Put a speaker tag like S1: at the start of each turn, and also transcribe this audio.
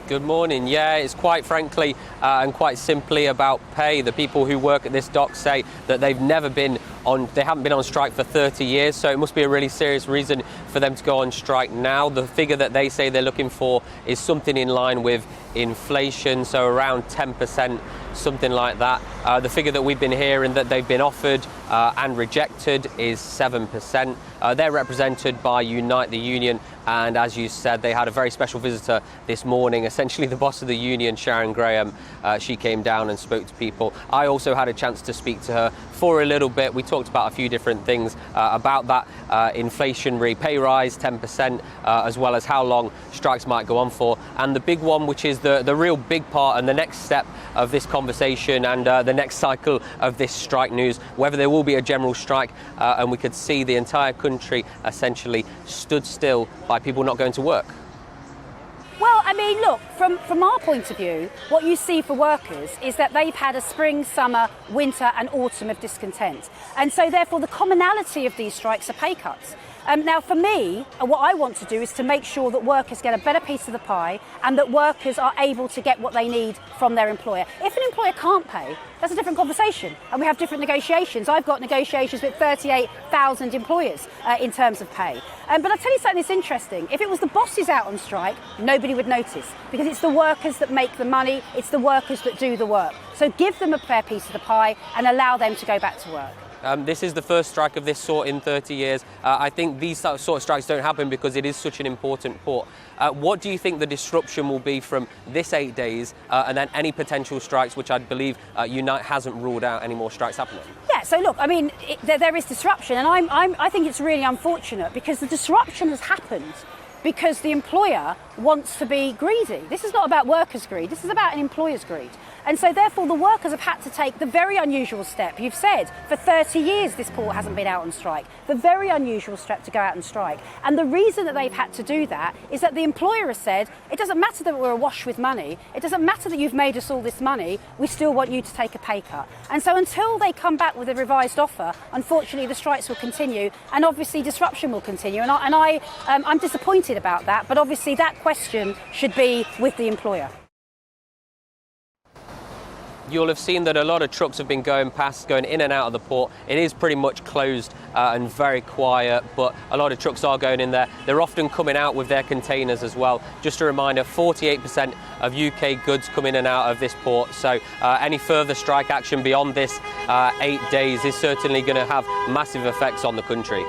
S1: Good morning. Yeah, it's quite frankly and quite simply about pay. The people who work at this dock say that they haven't been on strike for 30 years, so it must be a really serious reason for them to go on strike now. The figure that they say they're looking for is something in line with inflation, so around 10%, something like that. The figure that we've been hearing that they've been offered and rejected is 7%. They're represented by Unite the Union, and as you said, they had a very special visitor this morning, essentially the boss of the union, Sharon Graham. She came down and spoke to people. I also had a chance to speak to her for a little bit. We talked about a few different things about that inflationary pay rise, 10%, as well as how long strikes might go on for. And the big one, which is the real big part and the next step of this conversation and the next cycle of this strike news, whether there will be a general strike, and we could see the entire country essentially stood still by people not going to work.
S2: Well, I mean, look, from our point of view, what you see for workers is that they've had a spring, summer, winter and autumn of discontent. And so therefore the commonality of these strikes are pay cuts. Now, for me, what I want to do is to make sure that workers get a better piece of the pie and that workers are able to get what they need from their employer. If an employer can't pay, that's a different conversation, and we have different negotiations. I've got negotiations with 38,000 employers in terms of pay. But I'll tell you something that's interesting. If it was the bosses out on strike, nobody would notice, because it's the workers that make the money, it's the workers that do the work. So give them a fair piece of the pie and allow them to go back to work.
S1: This is the first strike of this sort in 30 years. I think these sort of strikes don't happen because it is such an important port. What do you think the disruption will be from this 8 days and then any potential strikes, which I believe Unite hasn't ruled out any more strikes happening?
S2: Yeah, so look, I mean, there is disruption, and I think it's really unfortunate because the disruption has happened because the employer wants to be greedy. This is not about workers' greed, this is about an employer's greed. And so therefore the workers have had to take the very unusual step. You've said for 30 years this port hasn't been out on strike. The very unusual step to go out and strike. And the reason that they've had to do that is that the employer has said, it doesn't matter that we're awash with money, it doesn't matter that you've made us all this money, we still want you to take a pay cut. And so until they come back with a revised offer, unfortunately the strikes will continue and obviously disruption will continue. And I'm disappointed about that, but obviously that question should be with the employer.
S1: You'll have seen that a lot of trucks have been going in and out of the port. It is pretty much closed and very quiet, but a lot of trucks are going in there. They're often coming out with their containers as well. Just a reminder, 48% of UK goods come in and out of this port, so any further strike action beyond this 8 days is certainly going to have massive effects on the country.